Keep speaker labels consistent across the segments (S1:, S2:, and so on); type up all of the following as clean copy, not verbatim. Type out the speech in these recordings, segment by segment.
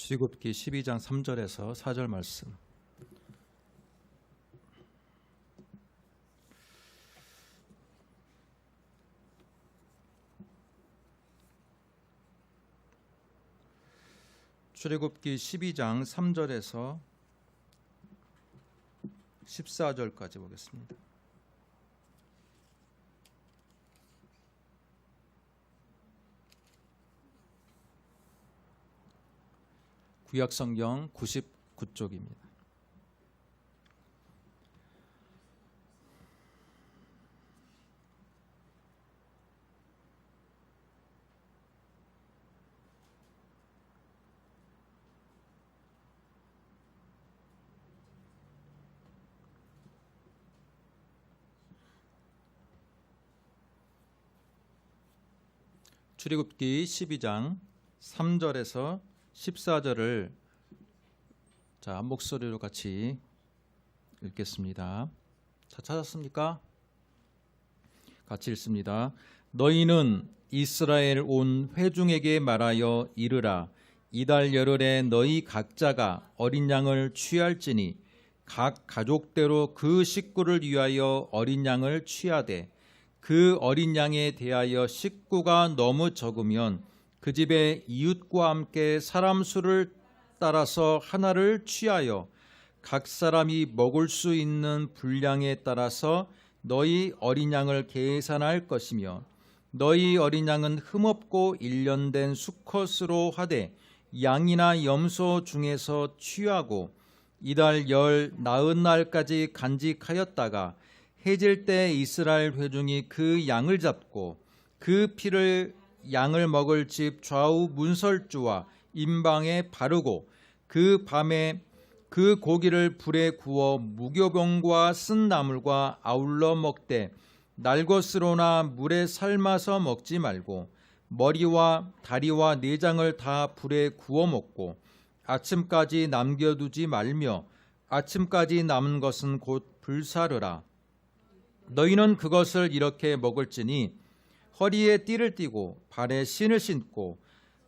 S1: 출애굽기 12장 3절에서 4절 말씀. 출애굽기 12장 3절에서 14절까지 보겠습니다. 구약성경 99쪽입니다. 출애굽기 12장 3절에서 14절을 한 목소리로 같이 읽겠습니다. 찾았습니까? 같이 읽습니다. 너희는 이스라엘 온 회중에게 말하여 이르라. 이달 열흘에 너희 각자가 어린 양을 취할지니 각 가족대로 그 식구를 위하여 어린 양을 취하되 그 어린 양에 대하여 식구가 너무 적으면 그 집의 이웃과 함께 사람 수를 따라서 하나를 취하여 각 사람이 먹을 수 있는 분량에 따라서 너희 어린 양을 계산할 것이며 너희 어린 양은 흠없고 일련된 수컷으로 하되 양이나 염소 중에서 취하고 이달 열 나흔 날까지 간직하였다가 해질 때 이스라엘 회중이 그 양을 잡고 그 피를 양을 먹을 집 좌우 문설주와 임방에 바르고 그 밤에 그 고기를 불에 구워 무교병과 쓴 나물과 아울러 먹되 날것으로나 물에 삶아서 먹지 말고 머리와 다리와 내장을 다 불에 구워 먹고 아침까지 남겨두지 말며 아침까지 남은 것은 곧 불사르라. 너희는 그것을 이렇게 먹을지니 허리에 띠를 띠고 발에 신을 신고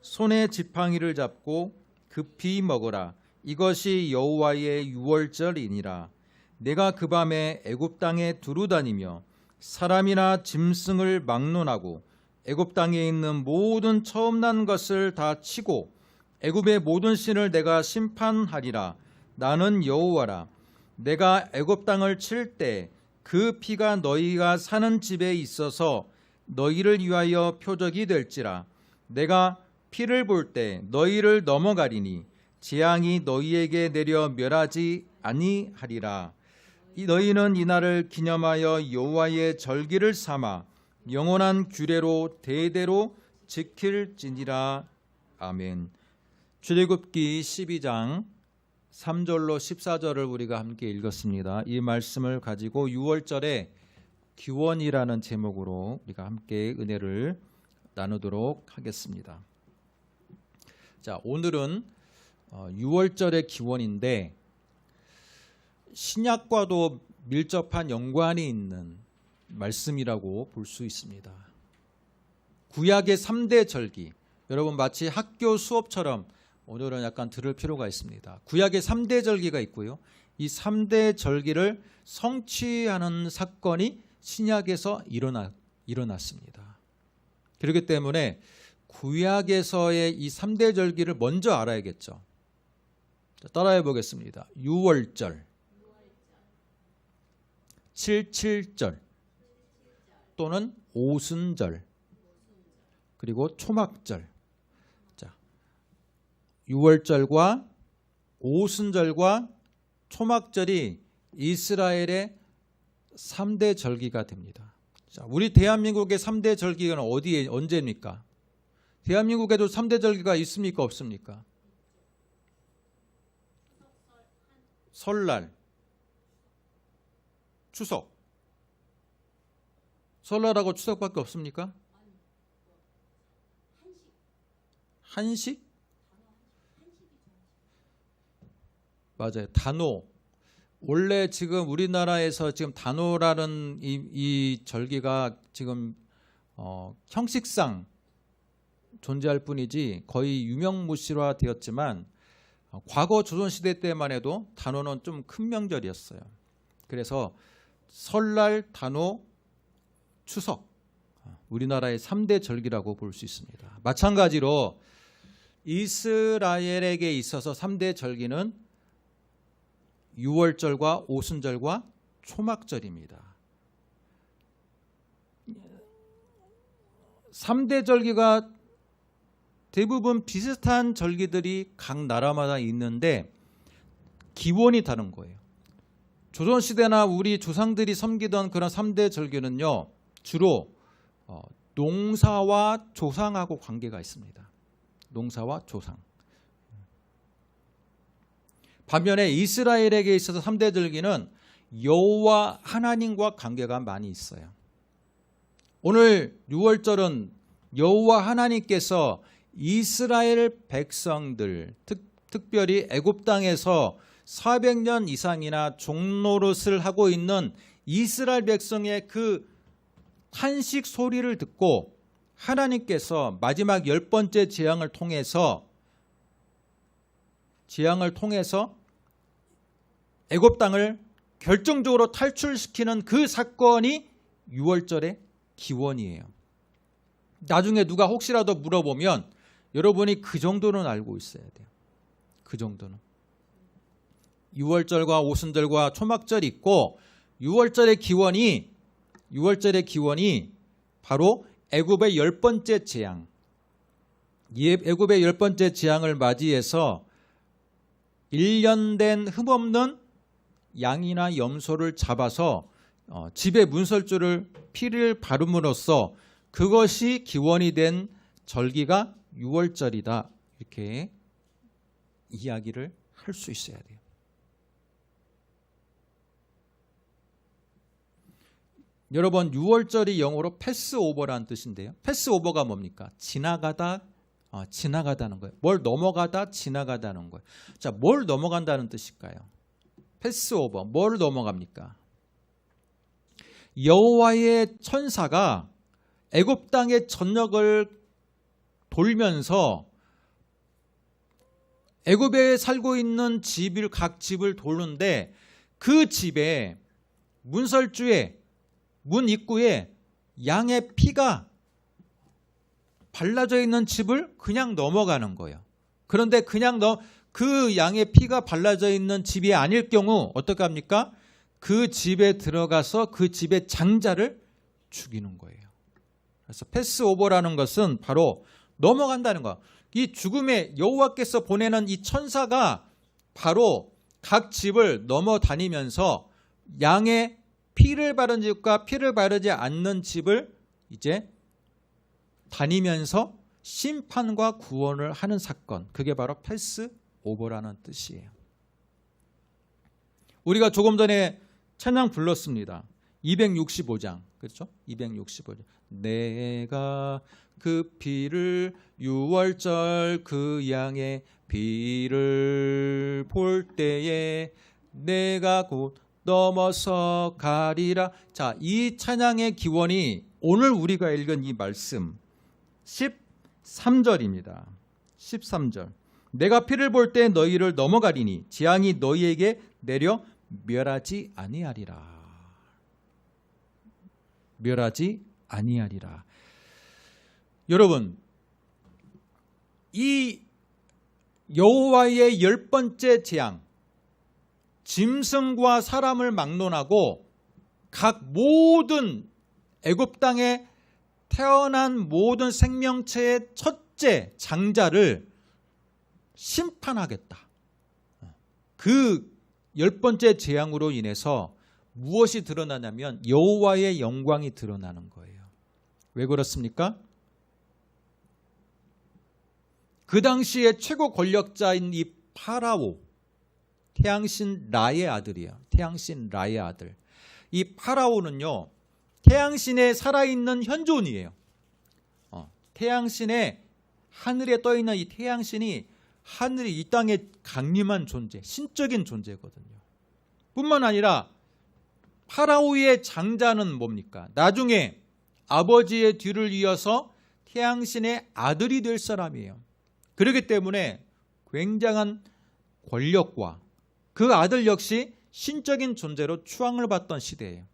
S1: 손에 지팡이를 잡고 급히 먹으라. 이것이 여호와의 유월절이니라. 내가 그 밤에 애굽 땅에 두루다니며 사람이나 짐승을 막론하고 애굽 땅에 있는 모든 처음 난 것을 다 치고 애굽의 모든 신을 내가 심판하리라. 나는 여호와라. 내가 애굽 땅을 칠 때 그 피가 너희가 사는 집에 있어서 너희를 위하여 표적이 될지라. 내가 피를 볼 때 너희를 넘어가리니 재앙이 너희에게 내려 멸하지 아니하리라. 너희는 이날을 기념하여 여호와의 절기를 삼아 영원한 규례로 대대로 지킬지니라. 아멘. 출애굽기 12장 3절로 14절을 우리가 함께 읽었습니다. 이 말씀을 가지고 6월절에 기원이라는 제목으로 우리가 함께 은혜를 나누도록 하겠습니다. 오늘은 6월절의 기원인데 신약과도 밀접한 연관이 있는 말씀이라고 볼 수 있습니다. 구약의 3대 절기, 여러분 마치 학교 수업처럼 오늘은 약간 들을 필요가 있습니다. 구약의 3대 절기가 있고요. 이 3대 절기를 성취하는 사건이 신약에서 일어났습니다. 그렇기 때문에 구약에서의 이 3대 절기를 먼저 알아야겠죠. 따라해 보겠습니다. 6월절, 77절 또는 오순절, 그리고 초막절. 6월절과 오순절과 초막절이 이스라엘의 3대 절기가 됩니다. 우리 대한민국의 3대 절기는 언제입니까? 대한민국에도 3대 절기가 있습니까? 없습니까? 설날, 추석. 설날하고 추석밖에 없습니까? 한식? 맞아요. 단오. 원래 지금 우리나라에서 지금 단오라는 이 절기가 지금 형식상 존재할 뿐이지 거의 유명무실화 되었지만 과거 조선시대 때만 해도 단오는 좀 큰 명절이었어요. 그래서 설날, 단오, 추석, 우리나라의 3대 절기라고 볼 수 있습니다. 마찬가지로 이스라엘에게 있어서 3대 절기는 유월절과 오순절과 초막절입니다. 3대 절기가 대부분 비슷한 절기들이 각 나라마다 있는데 기원이 다른 거예요. 조선시대나 우리 조상들이 섬기던 그런 3대 절기는요, 주로 농사와 조상하고 관계가 있습니다. 농사와 조상. 반면에 이스라엘에게 있어서 3대 절기는 여호와 하나님과 관계가 많이 있어요. 오늘 유월절은 여호와 하나님께서 이스라엘 백성들, 특별히 애굽 땅에서 400년 이상이나 종노릇을 하고 있는 이스라엘 백성의 그 탄식 소리를 듣고 하나님께서 마지막 10번째 재앙을 통해서 애굽 땅을 결정적으로 탈출시키는 그 사건이 유월절의 기원이에요. 나중에 누가 혹시라도 물어보면 여러분이 그 정도는 알고 있어야 돼요. 그 정도는. 유월절과 오순절과 초막절이 있고 유월절의 기원이 바로 애굽의 10번째 재앙. 애굽의 10번째 재앙을 맞이해서 1년 된 흠없는 양이나 염소를 잡아서 집에 문설주를 피를 바름으로써 그것이 기원이 된 절기가 유월절이다. 이렇게 이야기를 할 수 있어야 돼요. 여러분, 유월절이 영어로 패스오버라는 뜻인데요. 패스오버가 뭡니까? 지나가다는 거예요. 뭘 넘어가다, 지나가다는 거예요. 자, 뭘 넘어간다는 뜻일까요? 패스오버, 뭘 넘어갑니까? 여호와의 천사가 애굽 땅의 전역을 돌면서 애굽에 살고 있는 각 집을 도는데 그 집에 문설주에 문 입구에 양의 피가 발라져 있는 집을 그냥 넘어가는 거예요. 그런데 그 양의 피가 발라져 있는 집이 아닐 경우 어떻게 합니까? 그 집에 들어가서 그 집의 장자를 죽이는 거예요. 그래서 패스오버라는 것은 바로 넘어간다는 거. 이 죽음의 여호와께서 보내는 이 천사가 바로 각 집을 넘어다니면서 양의 피를 바른 집과 피를 바르지 않는 집을 이제 다니면서 심판과 구원을 하는 사건. 그게 바로 패스오버라는 뜻이에요. 우리가 조금 전에 찬양 불렀습니다. 265장. 그렇죠? 265장. 내가 그 피를 유월절 그 양의 피를 볼 때에 내가 곧 넘어서 가리라. 자, 이 찬양의 기원이 오늘 우리가 읽은 이 말씀 13절입니다. 13절. 내가 피를 볼 때 너희를 넘어가리니 재앙이 너희에게 내려 멸하지 아니하리라. 멸하지 아니하리라. 여러분, 이 여호와의 10번째 재앙, 짐승과 사람을 막론하고 각 모든 애굽 땅에 태어난 모든 생명체의 첫째 장자를 심판하겠다. 그 10번째 재앙으로 인해서 무엇이 드러나냐면 여호와의 영광이 드러나는 거예요. 왜 그렇습니까? 그 당시에 최고 권력자인 이 파라오, 태양신 라의 아들이에요. 태양신 라의 아들. 이 파라오는요, 태양신에 살아있는 현존이에요. 태양신에 하늘에 떠있는 이 태양신이 하늘이 이 땅에 강림한 존재, 신적인 존재거든요. 뿐만 아니라 파라오의 장자는 뭡니까? 나중에 아버지의 뒤를 이어서 태양신의 아들이 될 사람이에요. 그렇기 때문에 굉장한 권력과 그 아들 역시 신적인 존재로 추앙을 받던 시대예요.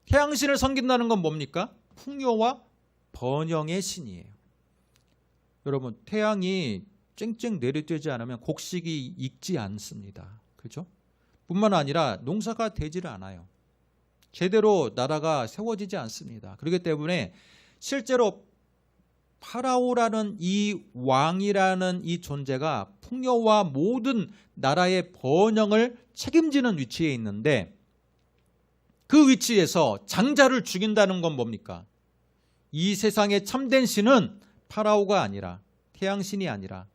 S1: 태양신을 섬긴다는 건 뭡니까? 풍요와 번영의 신이에요. 여러분, 태양이 쨍쨍 내리쬐지 않으면 곡식이 익지 않습니다. 그렇죠? 뿐만 아니라 농사가 되지를 않아요. 제대로 나라가 세워지지 않습니다. 그렇기 때문에 실제로 파라오라는 이 왕이라는 이 존재가 풍요와 모든 나라의 번영을 책임지는 위치에 있는데, 그 위치에서 장자를 죽인다는 건 뭡니까? 이 세상의 참된 신은 파라오가 아니라, 태양신이 아니라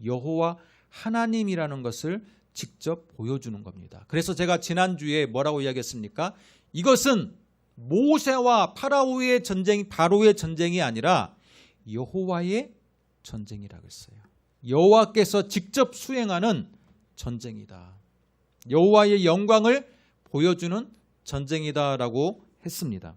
S1: 여호와 하나님이라는 것을 직접 보여주는 겁니다. 그래서 제가 지난주에 뭐라고 이야기했습니까? 이것은 모세와 파라오의 전쟁, 바로의 전쟁이 아니라 여호와의 전쟁이라고 했어요. 여호와께서 직접 수행하는 전쟁이다. 여호와의 영광을 보여주는 전쟁이다라고 했습니다.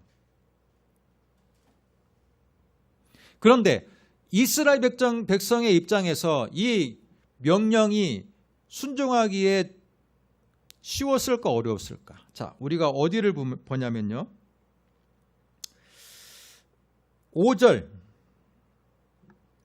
S1: 그런데 이스라엘 백성의 입장에서 이 명령이 순종하기에 쉬웠을까 어려웠을까? 자, 우리가 어디를 보냐면요, 5절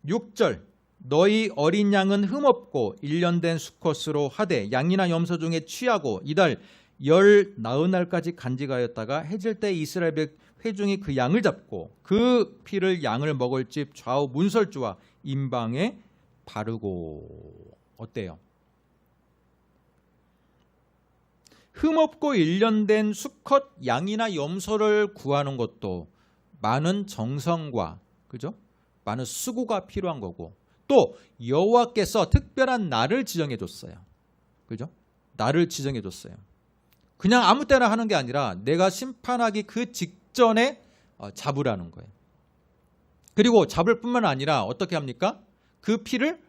S1: 6절 너희 어린 양은 흠없고 1년 된 수컷으로 하되 양이나 염소 중에 취하고 이달 열 나흔 날까지 간직하였다가 해질 때 이스라엘 회중이 그 양을 잡고 그 피를 양을 먹을 집 좌우 문설주와 임방에 바르고. 어때요? 흠없고 1년 된 수컷 양이나 염소를 구하는 것도 많은 정성과, 그죠? 많은 수고가 필요한 거고, 또 여호와께서 특별한 날을 지정해 줬어요. 그죠? 날을 지정해 줬어요. 그냥 아무 때나 하는 게 아니라 내가 심판하기 그 직전에 잡으라는 거예요. 그리고 잡을 뿐만 아니라 어떻게 합니까? 그 피를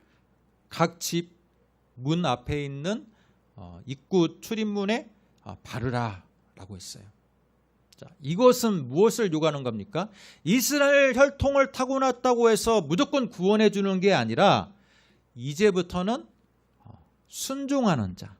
S1: 각 집 문 앞에 있는 입구 출입문에 바르라라고 했어요. 자, 이것은 무엇을 요구하는 겁니까? 이스라엘 혈통을 타고났다고 해서 무조건 구원해 주는 게 아니라 이제부터는 순종하는 자,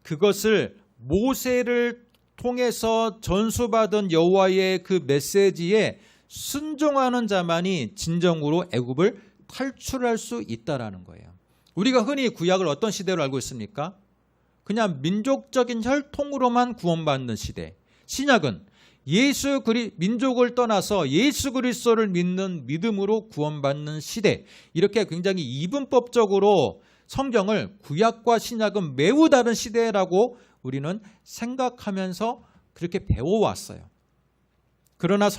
S1: 그것을 모세를 통해서 전수받은 여호와의 그 메시지에 순종하는 자만이 진정으로 애굽을 탈출할 수 있다라는 거예요. 우리가 흔히 구약을 어떤 시대로 알고 있습니까? 그냥 민족적인 혈통으로만 구원받는 시대. 신약은 민족을 떠나서 예수 그리스도를 믿는 믿음으로 구원받는 시대. 이렇게 굉장히 이분법적으로 성경을 구약과 신약은 매우 다른 시대라고 우리는 생각하면서 그렇게 배워왔어요. 그러나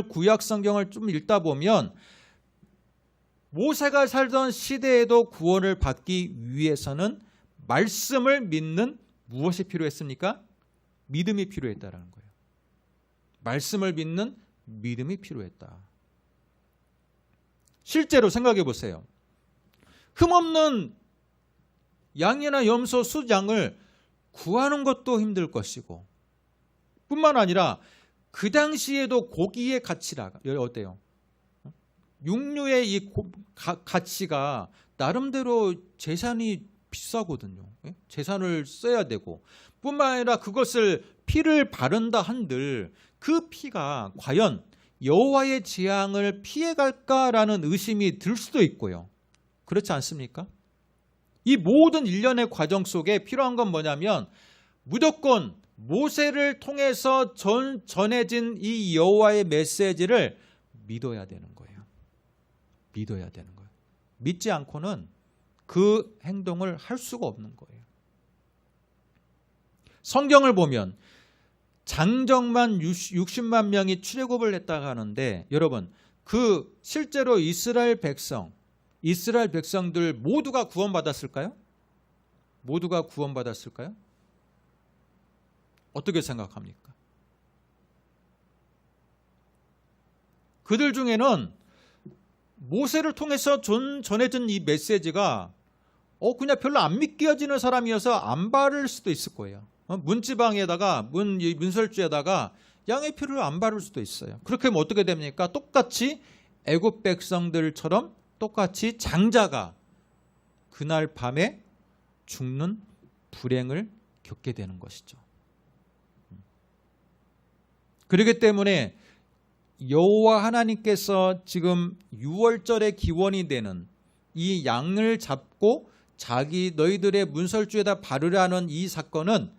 S1: 구약 성경을 좀 읽다 보면 모세가 살던 시대에도 구원을 받기 위해서는 말씀을 믿는 무엇이 필요했습니까? 믿음이 필요했다라는 거예요. 말씀을 믿는 믿음이 필요했다. 실제로 생각해 보세요. 흠없는 양이나 염소 숫양을 구하는 것도 힘들 것이고, 뿐만 아니라 그 당시에도 고기의 가치가 어때요? 육류의 이 가치가 나름대로 재산이 비싸거든요. 재산을 써야 되고, 뿐만 아니라 그것을 피를 바른다 한들 그 피가 과연 여호와의 재앙을 피해갈까라는 의심이 들 수도 있고요. 그렇지 않습니까? 이 모든 일련의 과정 속에 필요한 건 뭐냐면 무조건 모세를 통해서 전해진 이 여호와의 메시지를 믿어야 되는 거예요. 믿어야 되는 거예요. 믿지 않고는 그 행동을 할 수가 없는 거예요. 성경을 보면 장정만 60만 명이 출애굽을 했다고 하는데, 여러분, 그 실제로 이스라엘 백성들 모두가 구원받았을까요? 모두가 구원받았을까요? 어떻게 생각합니까? 그들 중에는 모세를 통해서 전해진 이 메시지가 그냥 별로 안 믿겨지는 사람이어서 안 바를 수도 있을 거예요. 문지방에다가 문설주에다가 양의 피를 안 바를 수도 있어요. 그렇게 하면 어떻게 됩니까? 똑같이 애굽 백성들처럼 똑같이 장자가 그날 밤에 죽는 불행을 겪게 되는 것이죠. 그렇기 때문에 여호와 하나님께서 지금 유월절의 기원이 되는 이 양을 잡고 너희들의 문설주에다 바르라는 이 사건은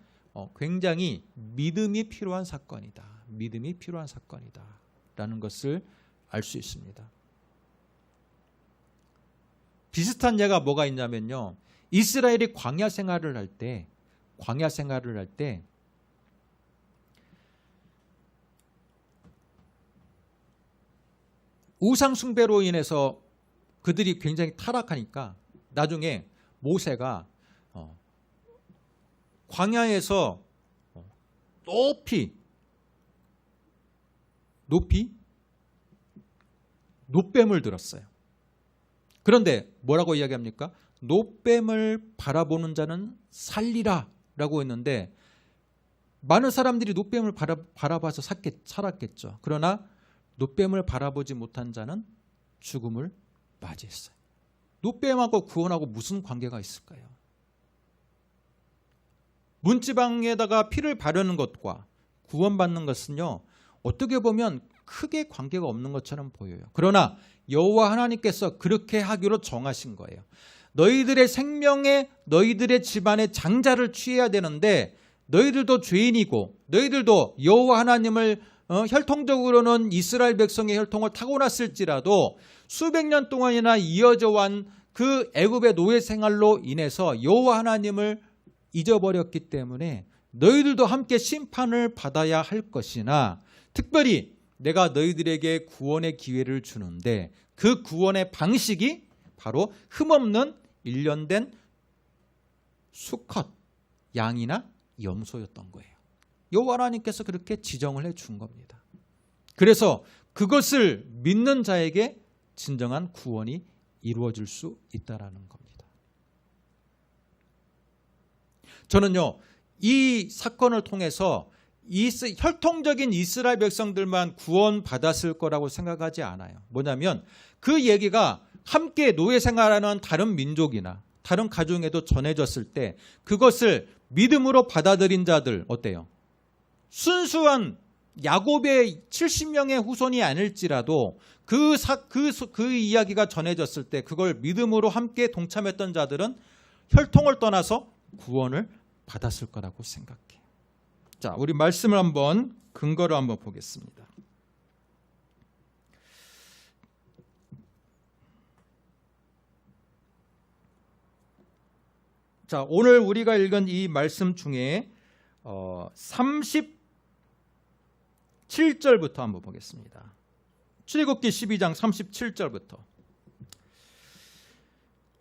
S1: 굉장히 믿음이 필요한 사건이다. 믿음이 필요한 사건이다. 라는 것을 알 수 있습니다. 비슷한 예가 뭐가 있냐면요. 이스라엘이 광야 생활을 할 때 우상 숭배로 인해서 그들이 굉장히 타락하니까 나중에 모세가 광야에서 높이 놋뱀을 들었어요. 그런데 뭐라고 이야기합니까? 놋뱀을 바라보는 자는 살리라 라고 했는데 많은 사람들이 놋뱀을 바라봐서 살았겠죠. 그러나 놋뱀을 바라보지 못한 자는 죽음을 맞이했어요. 놋뱀하고 구원하고 무슨 관계가 있을까요? 문지방에다가 피를 바르는 것과 구원받는 것은요, 어떻게 보면 크게 관계가 없는 것처럼 보여요. 그러나 여호와 하나님께서 그렇게 하기로 정하신 거예요. 너희들의 생명에 너희들의 집안의 장자를 취해야 되는데 너희들도 죄인이고 너희들도 여호와 하나님을 혈통적으로는 이스라엘 백성의 혈통을 타고났을지라도 수백 년 동안이나 이어져 온 그 애굽의 노예 생활로 인해서 여호와 하나님을 잊어버렸기 때문에 너희들도 함께 심판을 받아야 할 것이나 특별히 내가 너희들에게 구원의 기회를 주는데 그 구원의 방식이 바로 흠없는 일련된 수컷 양이나 염소였던 거예요. 여호와 하나님께서 그렇게 지정을 해준 겁니다. 그래서 그것을 믿는 자에게 진정한 구원이 이루어질 수 있다라는 겁니다. 저는요, 이 사건을 통해서 혈통적인 이스라엘 백성들만 구원받았을 거라고 생각하지 않아요. 뭐냐면 그 얘기가 함께 노예 생활하는 다른 민족이나 다른 가정에도 전해졌을 때 그것을 믿음으로 받아들인 자들 어때요? 순수한 야곱의 70명의 후손이 아닐지라도 그 이야기가 전해졌을 때 그걸 믿음으로 함께 동참했던 자들은 혈통을 떠나서 구원을 받았을 거라고 생각해요. 자, 우리 말씀을 근거를 한번 보겠습니다. 자, 오늘 우리가 읽은 이 말씀 중에 37절부터 한번 보겠습니다. 출애굽기 12장 37절부터.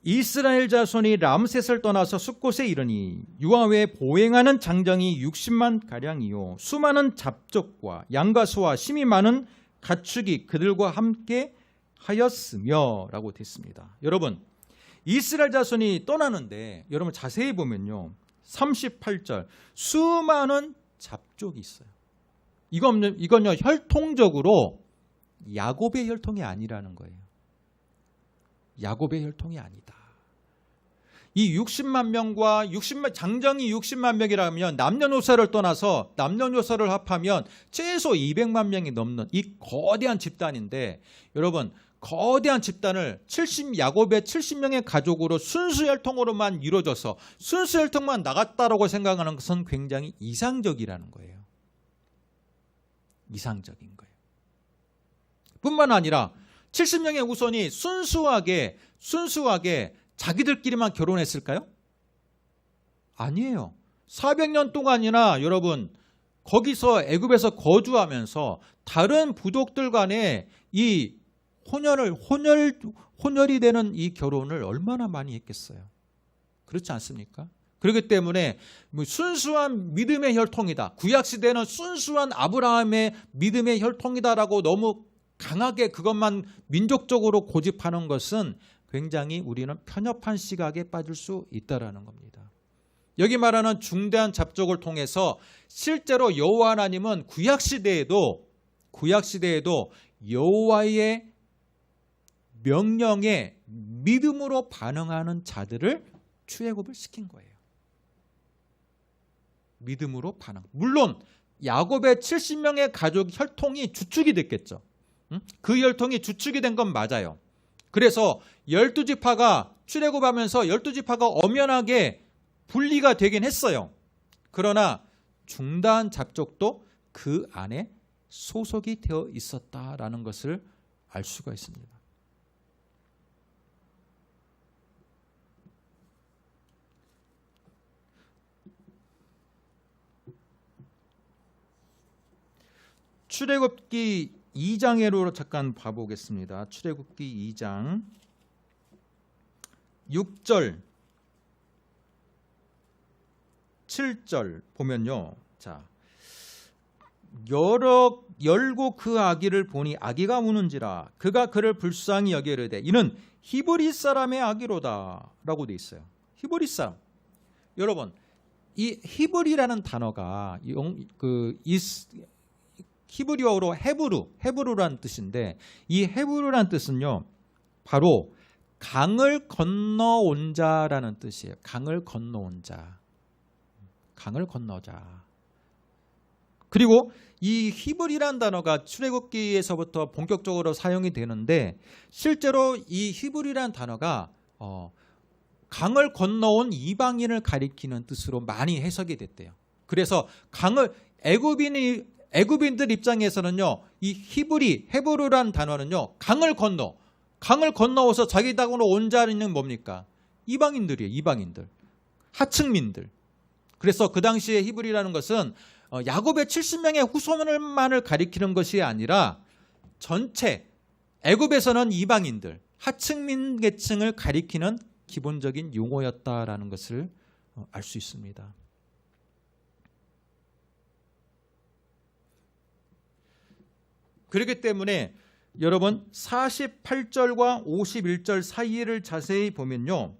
S1: 이스라엘 자손이 람셋을 떠나서 숫곳에 이르니 유아외에 보행하는 장정이 60만 가량이요 수많은 잡족과 양과 소와 심이 많은 가축이 그들과 함께 하였으며 라고 되어 있습니다. 여러분, 이스라엘 자손이 떠나는데 여러분 자세히 보면요 38절 수많은 잡족이 있어요. 이건요 혈통적으로 야곱의 혈통이 아니라는 거예요. 야곱의 혈통이 아니다. 이 60만 명과 장정이 60만 명이라면 남녀노소를 떠나서 남녀노소를 합하면 최소 200만 명이 넘는 이 거대한 집단인데 여러분 거대한 집단을 야곱의 70명의 가족으로 순수 혈통으로만 이루어져서 순수 혈통만 나갔다라고 생각하는 것은 굉장히 이상적이라는 거예요. 이상적인 거예요. 뿐만 아니라 70명의 후손이 순수하게 자기들끼리만 결혼했을까요? 아니에요. 400년 동안이나 여러분 거기서 애굽에서 거주하면서 다른 부족들 간에 이 혼혈이 되는 이 결혼을 얼마나 많이 했겠어요. 그렇지 않습니까? 그렇기 때문에 순수한 믿음의 혈통이다. 구약시대는 순수한 아브라함의 믿음의 혈통이다라고 너무 강하게 그것만 민족적으로 고집하는 것은 굉장히 우리는 편협한 시각에 빠질 수 있다라는 겁니다. 여기 말하는 중대한 잡족을 통해서 실제로 여호와 하나님은 구약시대에도 여호와의 명령에 믿음으로 반응하는 자들을 출애굽을 시킨 거예요. 믿음으로 반응. 물론 야곱의 70명의 가족 혈통이 주축이 됐겠죠. 그 혈통이 주축이 된 건 맞아요. 그래서 12지파가 출애굽하면서 12지파가 엄연하게 분리가 되긴 했어요. 그러나 중단 잡족도 그 안에 소속이 되어 있었다라는 것을 알 수가 있습니다. 출애굽기 2장으로 잠깐 봐보겠습니다. 출애굽기 2장 6절 7절 보면요. 자, 열고 그 아기를 보니 아기가 우는지라 그가 그를 불쌍히 여기려되 이는 히브리 사람의 아기로다 라고 돼 있어요. 히브리 사람. 여러분, 이 히브리라는 단어가 히브리어로 헤브루라는 뜻인데, 이 헤브루라는 뜻은요 바로 강을 건너온 자라는 뜻이에요. 강을 건너온 자, 강을 건너자. 그리고 이 히브리라는 단어가 출애굽기에서부터 본격적으로 사용이 되는데, 실제로 이 히브리라는 단어가 강을 건너온 이방인을 가리키는 뜻으로 많이 해석이 됐대요. 그래서 강을 애굽인들 입장에서는요, 이 헤브루라는 단어는요, 강을 건너와서 자기 땅으로 온 자는 뭡니까? 이방인들이에요. 이방인들, 하층민들. 그래서 그 당시에 히브리라는 것은 야곱의 70명의 후손만을 가리키는 것이 아니라 전체 애굽에서는 이방인들, 하층민 계층을 가리키는 기본적인 용어였다라는 것을 알 수 있습니다. 그렇기 때문에 여러분 48절과 51절 사이를 자세히 보면요,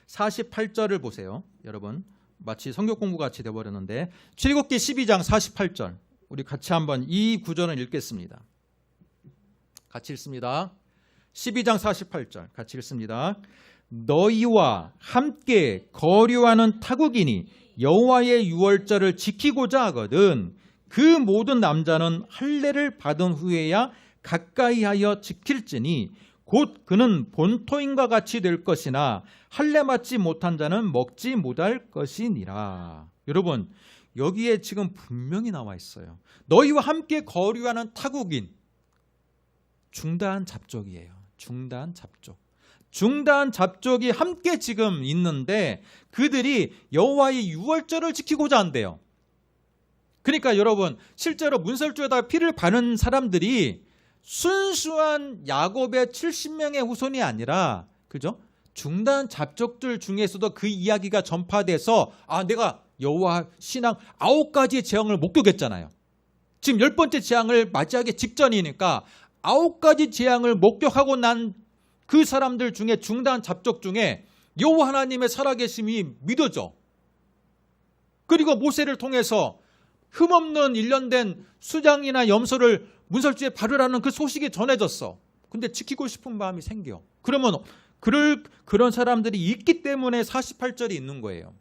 S1: 48절을 보세요. 여러분 마치 성경 공부 같이 되어버렸는데, 출애굽기 12장 48절 우리 같이 한번 이 구절을 읽겠습니다. 같이 읽습니다. 12장 48절 같이 읽습니다. 너희와 함께 거류하는 타국인이 여호와의 유월절을 지키고자 하거든 그 모든 남자는 할례를 받은 후에야 가까이하여 지킬지니 곧 그는 본토인과 같이 될 것이나 할례 받지 못한 자는 먹지 못할 것이니라. 여러분, 여기에 지금 분명히 나와 있어요. 너희와 함께 거류하는 타국인, 중다한 잡족이에요. 중다한 잡족. 중다한 잡족이 함께 지금 있는데 그들이 여호와의 유월절을 지키고자 한대요. 그러니까 여러분, 실제로 문설주에다가 피를 바른 사람들이 순수한 야곱의 70명의 후손이 아니라, 그죠? 중단 잡족들 중에서도 그 이야기가 전파돼서 내가 여호와 신앙 9가지의 재앙을 목격했잖아요. 지금 10번째 재앙을 맞이하기 직전이니까 9가지 재앙을 목격하고 난 그 사람들 중에, 중단 잡족 중에 여호와 하나님의 살아계심이 믿어져. 그리고 모세를 통해서 흠없는 일련된 수장이나 염소를 문설주에 바르라는 그 소식이 전해졌어. 근데 지키고 싶은 마음이 생겨. 그러면 그런 사람들이 있기 때문에 48절이 있는 거예요.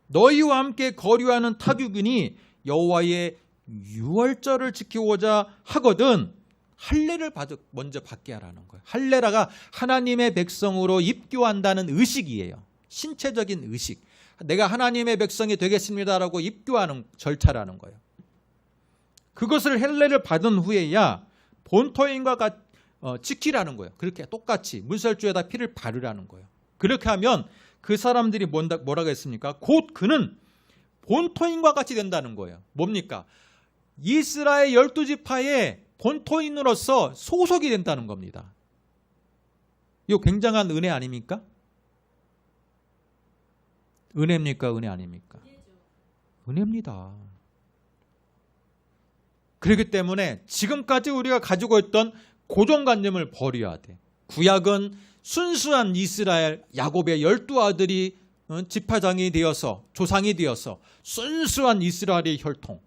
S1: 너희와 함께 거류하는 타국인이 여호와의 유월절을 지키고자 하거든 할례를 먼저 받게 하라는 거예요. 할례라가 하나님의 백성으로 입교한다는 의식이에요. 신체적인 의식. 내가 하나님의 백성이 되겠습니다라고 입교하는 절차라는 거예요. 그것을 할례를 받은 후에야 본토인과 지키라는 거예요. 그렇게 똑같이 문설주에다 피를 바르라는 거예요. 그렇게 하면 그 사람들이 뭐라고 했습니까? 곧 그는 본토인과 같이 된다는 거예요. 뭡니까? 이스라엘 12지파의 본토인으로서 소속이 된다는 겁니다. 이거 굉장한 은혜 아닙니까? 은혜입니까? 은혜 아닙니까? 은혜입니다. 그렇기 때문에 지금까지 우리가 가지고 있던 고정관념을 버려야 돼. 구약은 순수한 이스라엘 야곱의 12아들이 지파장이 되어서, 조상이 되어서 순수한 이스라엘의 혈통,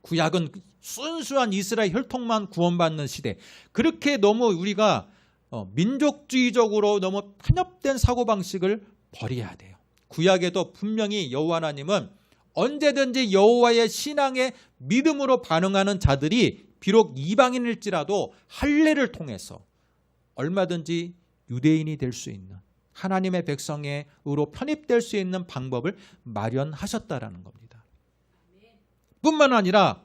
S1: 구약은 순수한 이스라엘 혈통만 구원받는 시대. 그렇게 너무 우리가 민족주의적으로 너무 편협된 사고방식을 버려야 돼요. 구약에도 분명히 여호와 하나님은 언제든지 여호와의 신앙에 믿음으로 반응하는 자들이 비록 이방인일지라도 할례를 통해서 얼마든지 유대인이 될 수 있는, 하나님의 백성으로 편입될 수 있는 방법을 마련하셨다라는 겁니다. 뿐만 아니라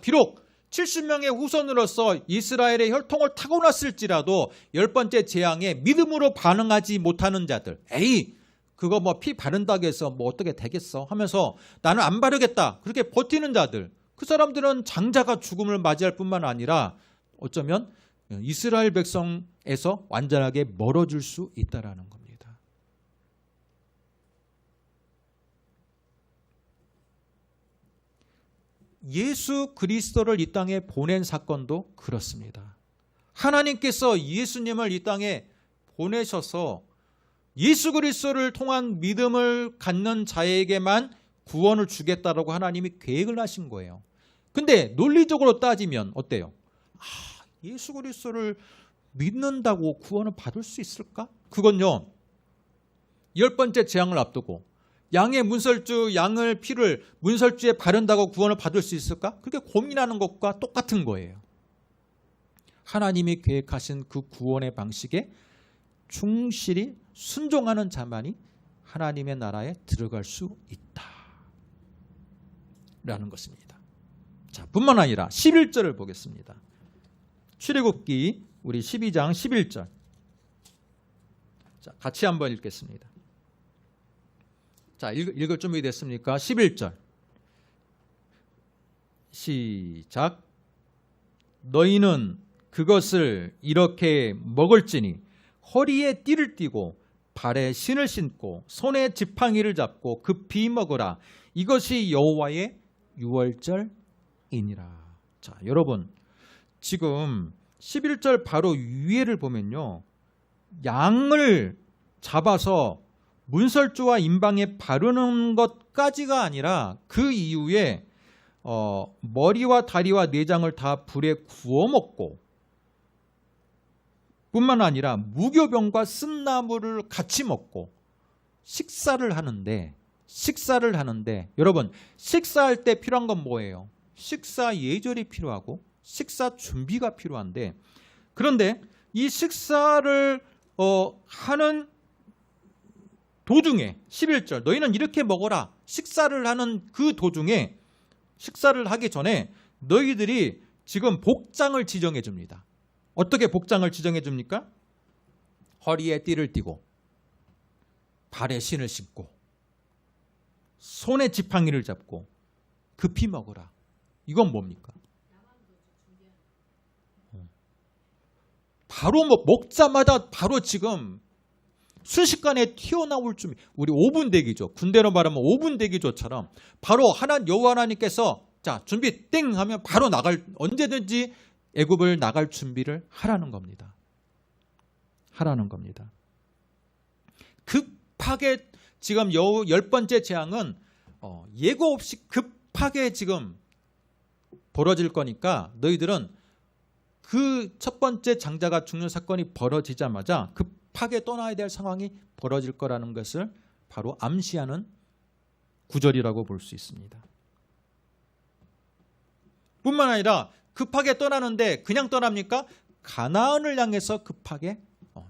S1: 비록 70명의 후손으로서 이스라엘의 혈통을 타고났을지라도 10번째 재앙에 믿음으로 반응하지 못하는 자들, 그거 뭐 피 바른다고 해서 뭐 어떻게 되겠어 하면서 나는 안 바르겠다 그렇게 버티는 자들, 그 사람들은 장자가 죽음을 맞이할 뿐만 아니라 어쩌면 이스라엘 백성에서 완전하게 멀어질 수 있다라는 겁니다. 예수 그리스도를 이 땅에 보낸 사건도 그렇습니다. 하나님께서 예수님을 이 땅에 보내셔서 예수 그리스도를 통한 믿음을 갖는 자에게만 구원을 주겠다라고 하나님이 계획을 하신 거예요. 근데 논리적으로 따지면 어때요? 예수 그리스도를 믿는다고 구원을 받을 수 있을까? 그건요, 10번째 재앙을 앞두고 양의 양을 피를 문설주에 바른다고 구원을 받을 수 있을까? 그렇게 고민하는 것과 똑같은 거예요. 하나님이 계획하신 그 구원의 방식에 충실히 순종하는 자만이 하나님의 나라에 들어갈 수 있다라는 것입니다. 자, 뿐만 아니라 11절을 보겠습니다. 출애굽기 우리 12장 11절. 자, 같이 한번 읽겠습니다. 자, 읽을 준비 됐습니까? 11절. 시작. 너희는 그것을 이렇게 먹을지니 허리에 띠를 띠고 발에 신을 신고 손에 지팡이를 잡고 급히 먹으라. 이것이 여호와의 유월절이니라. 자, 여러분, 지금 11절 바로 위에를 보면요, 양을 잡아서 문설주와 임방에 바르는 것까지가 아니라 그 이후에 머리와 다리와 내장을 다 불에 구워 먹고, 뿐만 아니라 무교병과 쓴나물을 같이 먹고 식사를 하는데 여러분, 식사할 때 필요한 건 뭐예요? 식사 예절이 필요하고 식사 준비가 필요한데, 그런데 이 식사를 하는 도중에 11절 너희는 이렇게 먹어라, 식사를 하는 그 도중에, 식사를 하기 전에 너희들이 지금 복장을 지정해 줍니다. 어떻게 복장을 지정해 줍니까? 허리에 띠를 띠고 발에 신을 신고 손에 지팡이를 잡고 급히 먹으라. 이건 뭡니까? 바로 먹자마자 바로 지금 순식간에 튀어나올 준비. 우리 5분 대기죠. 군대로 말하면 5분 대기조처럼 바로 여호와 하나님께서 자, 준비 땡 하면 바로 언제든지 애굽을 나갈 준비를 하라는 겁니다. 급하게 지금 10번째 재앙은 예고 없이 급하게 지금 벌어질 거니까 너희들은 그 첫 번째 장자가 죽는 사건이 벌어지자마자 급하게 떠나야 될 상황이 벌어질 거라는 것을 바로 암시하는 구절이라고 볼 수 있습니다. 뿐만 아니라 급하게 떠나는데 그냥 떠납니까? 가나안을 향해서 급하게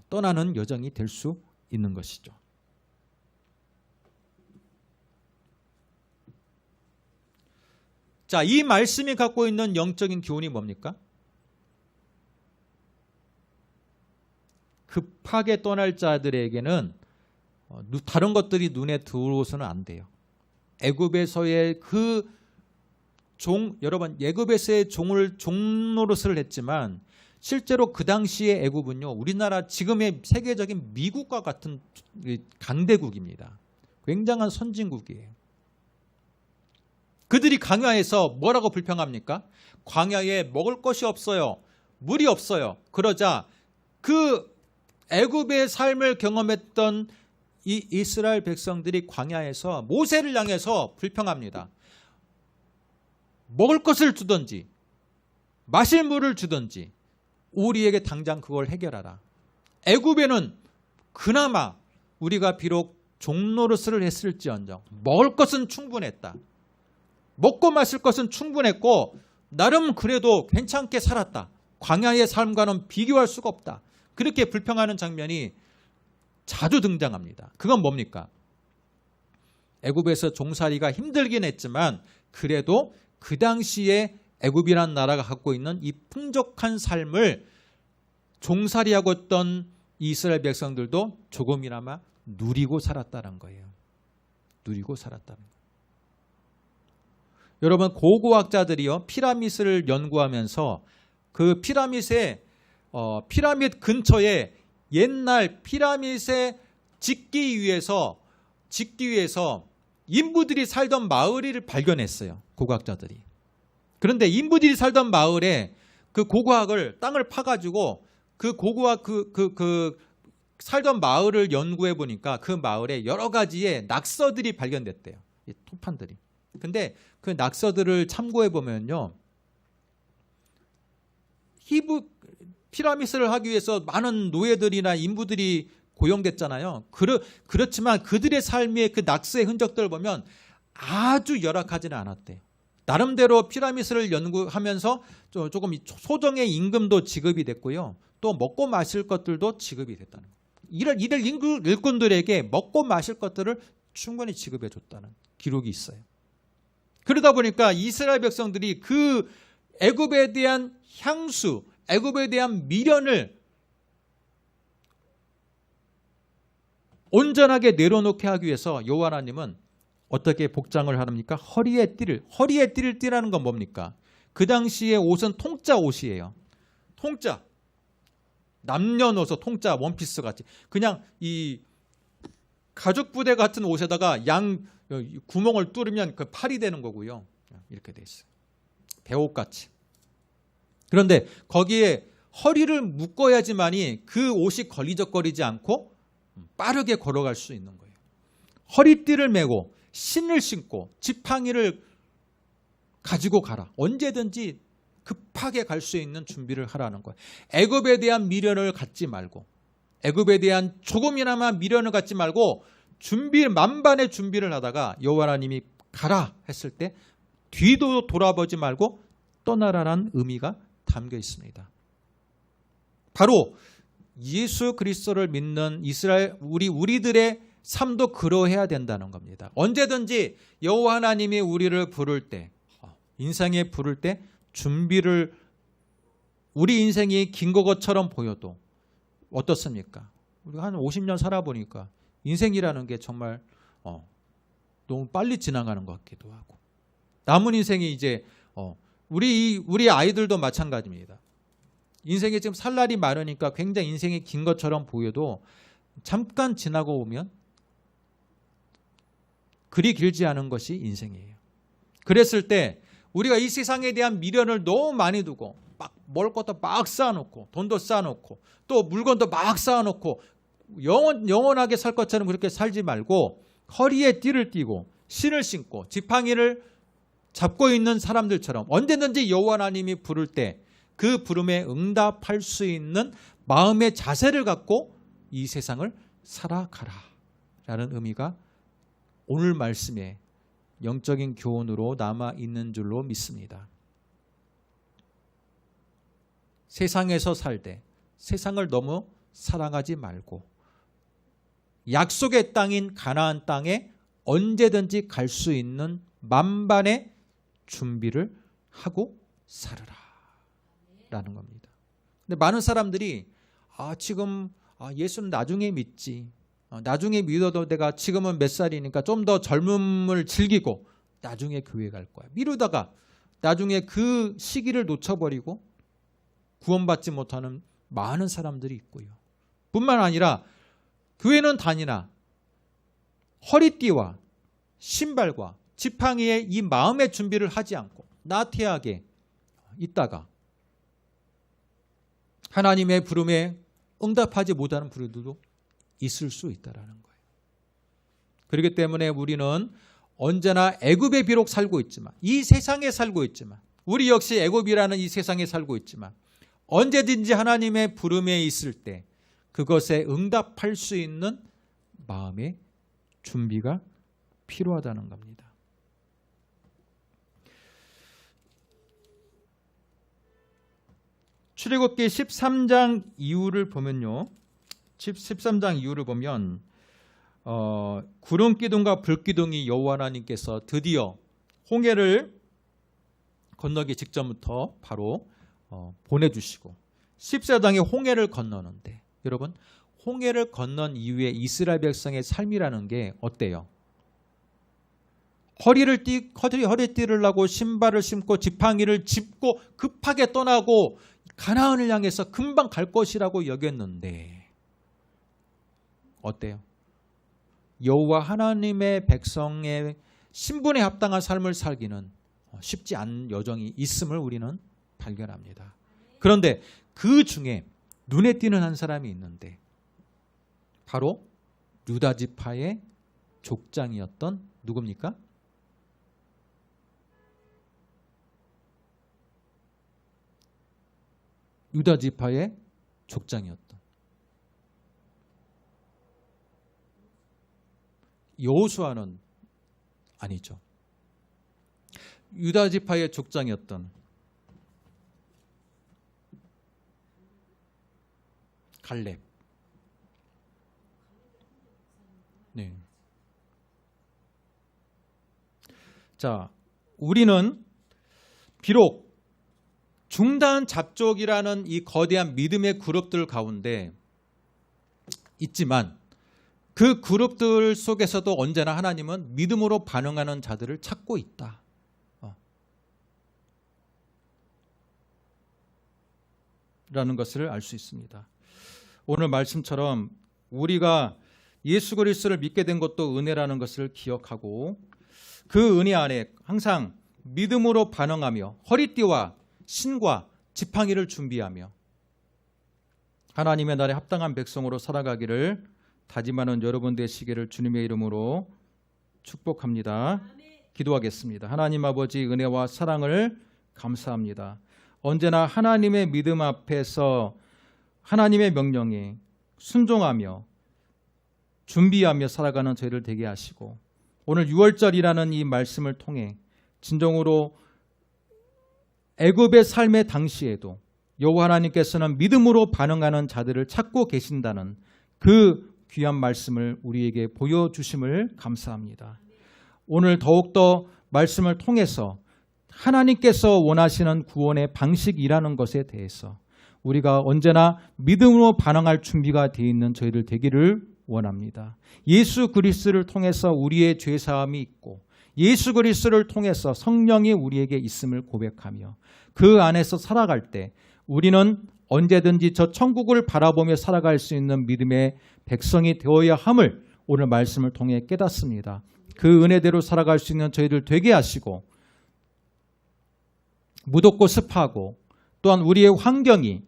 S1: 떠나는 여정이 될 수 있는 것이죠. 자, 이 말씀이 갖고 있는 영적인 교훈이 뭡니까? 급하게 떠날 자들에게는 다른 것들이 눈에 들어오서는 안 돼요. 애굽에서의 여러분, 애굽에서의 종 노릇을 했지만 실제로 그 당시의 애굽은요, 우리나라 지금의 세계적인 미국과 같은 강대국입니다. 굉장한 선진국이에요. 그들이 광야에서 뭐라고 불평합니까? 광야에 먹을 것이 없어요. 물이 없어요. 그러자 그 애굽의 삶을 경험했던 이 이스라엘 백성들이 광야에서 모세를 향해서 불평합니다. 먹을 것을 주든지 마실 물을 주든지 우리에게 당장 그걸 해결하라. 애굽에는 그나마 우리가 비록 종노릇을 했을지언정 먹을 것은 충분했다. 먹고 마실 것은 충분했고 나름 그래도 괜찮게 살았다. 광야의 삶과는 비교할 수가 없다. 그렇게 불평하는 장면이 자주 등장합니다. 그건 뭡니까? 애굽에서 종살이가 힘들긴 했지만 그래도 그 당시에 애굽이라는 나라가 갖고 있는 이 풍족한 삶을 종살이하고 있던 이스라엘 백성들도 조금이나마 누리고 살았다는 거예요. 누리고 살았다는 거예요. 여러분, 고고학자들이요 피라밋을 연구하면서 그 피라밋 근처에 옛날 피라밋에 짓기 위해서 인부들이 살던 마을을 발견했어요. 고고학자들이. 그런데 인부들이 살던 마을에 그 고고학을 땅을 파가지고 그 고고학 그 살던 마을을 연구해 보니까 그 마을에 여러 가지의 낙서들이 발견됐대요. 이 토판들이. 근데 그 낙서들을 참고해 보면요, 피라밋을 하기 위해서 많은 노예들이나 인부들이 고용됐잖아요. 그렇지만 그들의 삶의 그 낙서의 흔적들을 보면 아주 열악하지는 않았대요. 나름대로 피라밋을 연구하면서 조금 소정의 임금도 지급이 됐고요. 또 먹고 마실 것들도 지급이 됐다는 거예요. 이들 일꾼들에게 먹고 마실 것들을 충분히 지급해 줬다는 기록이 있어요. 그러다 보니까 이스라엘 백성들이 그 애굽에 대한 향수, 애굽에 대한 미련을 온전하게 내려놓게 하기 위해서 여호와 하나님은 어떻게 복장을 하랍니까? 허리에 띠를 띠라는 건 뭡니까? 그 당시의 옷은 통짜 옷이에요. 통짜. 남녀노소 통짜 원피스 같이 그냥 이 가죽 부대 같은 옷에다가 양 구멍을 뚫으면 그 팔이 되는 거고요. 이렇게 돼 있어요. 배옷같이. 그런데 거기에 허리를 묶어야지만이 그 옷이 걸리적거리지 않고 빠르게 걸어갈 수 있는 거예요. 허리띠를 메고 신을 신고 지팡이를 가지고 가라. 언제든지 급하게 갈 수 있는 준비를 하라는 거예요. 애굽에 대한 미련을 갖지 말고, 애굽에 대한 조금이나마 미련을 갖지 말고 만반의 준비를 하다가 여호와 하나님이 가라 했을 때 뒤도 돌아보지 말고 떠나라는 의미가 담겨 있습니다. 바로 예수 그리스도를 믿는 이스라엘 우리들의 삶도 그러해야 된다는 겁니다. 언제든지 여호와 하나님이 우리를 부를 때, 인생에 부를 때 준비를, 우리 인생이 긴 것처럼 보여도 어떻습니까? 우리가 한 50년 살아보니까 인생이라는 게 정말 너무 빨리 지나가는 것 같기도 하고, 남은 인생이 이제 우리 아이들도 마찬가지입니다. 인생에 지금 살 날이 많으니까 굉장히 인생이 긴 것처럼 보여도 잠깐 지나고 오면 그리 길지 않은 것이 인생이에요. 그랬을 때 우리가 이 세상에 대한 미련을 너무 많이 두고 막 먹을 것도 막 쌓아놓고 돈도 쌓아놓고 또 물건도 막 쌓아놓고 영원하게 살 것처럼 그렇게 살지 말고 허리에 띠를 띠고 신을 신고 지팡이를 잡고 있는 사람들처럼 언제든지 여호와 하나님이 부를 때 그 부름에 응답할 수 있는 마음의 자세를 갖고 이 세상을 살아가라 라는 의미가 오늘 말씀에 영적인 교훈으로 남아있는 줄로 믿습니다. 세상에서 살되 세상을 너무 사랑하지 말고 약속의 땅인 가나안 땅에 언제든지 갈 수 있는 만반의 준비를 하고 살으라 라는 겁니다. 근데 많은 사람들이 지금 예수는 나중에 믿지, 나중에 믿어도 내가 지금은 몇 살이니까 좀 더 젊음을 즐기고 나중에 교회 갈 거야. 미루다가 나중에 그 시기를 놓쳐버리고 구원받지 못하는 많은 사람들이 있고요. 뿐만 아니라 교회는 다니나 허리띠와 신발과 지팡이에 이 마음의 준비를 하지 않고 나태하게 있다가 하나님의 부름에 응답하지 못하는 부류들도 있을 수 있다는 거예요. 그렇기 때문에 우리는 언제나 애굽에 비록 살고 있지만, 이 세상에 살고 있지만, 우리 역시 애굽이라는 이 세상에 살고 있지만 언제든지 하나님의 부름에 있을 때 그것에 응답할 수 있는 마음의 준비가 필요하다는 겁니다. 출애굽기 13장 이후를 보면요. 13장 이후를 보면 구름 기둥과 불 기둥이 여호와 하나님께서 드디어 홍해를 건너기 직전부터 바로 보내주시고 14장에 홍해를 건너는데 여러분 홍해를 건넌 이후에 이스라엘 백성의 삶이라는 게 어때요? 허리띠를 하고 신발을 신고 지팡이를 짚고 급하게 떠나고 가나안을 향해서 금방 갈 것이라고 여겼는데 어때요? 여호와 하나님의 백성의 신분에 합당한 삶을 살기는 쉽지 않은 여정이 있음을 우리는 발견합니다. 그런데 그 중에 눈에 띄는 한 사람이 있는데 바로 유다 지파의 족장이었던 누굽니까? 유다 지파의 족장이었던 여호수아는 아니죠. 유다 지파의 족장이었던 갈렙. 네. 자, 우리는 비록 중단 잡족이라는 이 거대한 믿음의 그룹들 가운데 있지만 그 그룹들 속에서도 언제나 하나님은 믿음으로 반응하는 자들을 찾고 있다. 라는 것을 알 수 있습니다. 오늘 말씀처럼 우리가 예수 그리스도를 믿게 된 것도 은혜라는 것을 기억하고 그 은혜 안에 항상 믿음으로 반응하며 허리띠와 신과 지팡이를 준비하며 하나님의 날에 합당한 백성으로 살아가기를 다짐하는 여러분 되시기를 주님의 이름으로 축복합니다. 기도하겠습니다. 하나님 아버지 은혜와 사랑을 감사합니다. 언제나 하나님의 믿음 앞에서 하나님의 명령에 순종하며 준비하며 살아가는 저희를 되게 하시고 오늘 6월절이라는 이 말씀을 통해 진정으로 애굽의 삶의 당시에도 여호와 하나님께서는 믿음으로 반응하는 자들을 찾고 계신다는 그 귀한 말씀을 우리에게 보여주심을 감사합니다. 오늘 더욱더 말씀을 통해서 하나님께서 원하시는 구원의 방식이라는 것에 대해서 우리가 언제나 믿음으로 반응할 준비가 되어 있는 저희들 되기를 원합니다. 예수 그리스도를 통해서 우리의 죄사함이 있고 예수 그리스도를 통해서 성령이 우리에게 있음을 고백하며 그 안에서 살아갈 때 우리는 언제든지 저 천국을 바라보며 살아갈 수 있는 믿음의 백성이 되어야 함을 오늘 말씀을 통해 깨닫습니다. 그 은혜대로 살아갈 수 있는 저희들 되게 하시고 무덥고 습하고 또한 우리의 환경이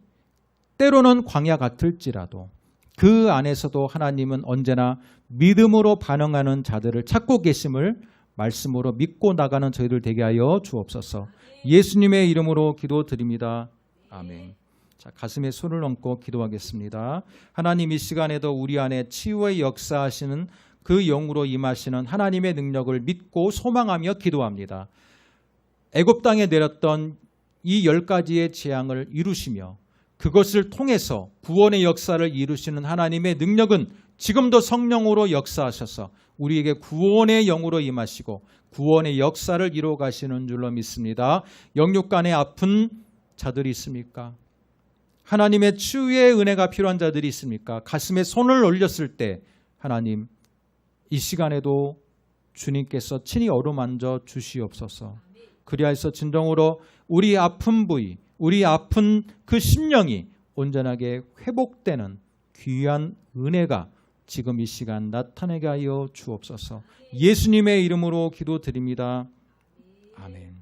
S1: 때로는 광야 같을지라도 그 안에서도 하나님은 언제나 믿음으로 반응하는 자들을 찾고 계심을 말씀으로 믿고 나가는 저희들 되게 하여 주옵소서. 예수님의 이름으로 기도드립니다. 아멘. 자, 가슴에 손을 얹고 기도하겠습니다. 하나님 이 시간에도 우리 안에 치유의 역사하시는 그 영으로 임하시는 하나님의 능력을 믿고 소망하며 기도합니다. 애굽 땅에 내렸던 이 10가지의 재앙을 이루시며 그것을 통해서 구원의 역사를 이루시는 하나님의 능력은 지금도 성령으로 역사하셔서 우리에게 구원의 영으로 임하시고 구원의 역사를 이루어 가시는 줄로 믿습니다. 영육간에 아픈 자들이 있습니까? 하나님의 치유의 은혜가 필요한 자들이 있습니까? 가슴에 손을 올렸을 때 하나님 이 시간에도 주님께서 친히 어루만져 주시옵소서. 그리하여서 진정으로 우리 아픈 부위, 우리 아픈 그 심령이 온전하게 회복되는 귀한 은혜가 지금 이 시간 나타내게 하여 주옵소서. 예수님의 이름으로 기도드립니다. 아멘.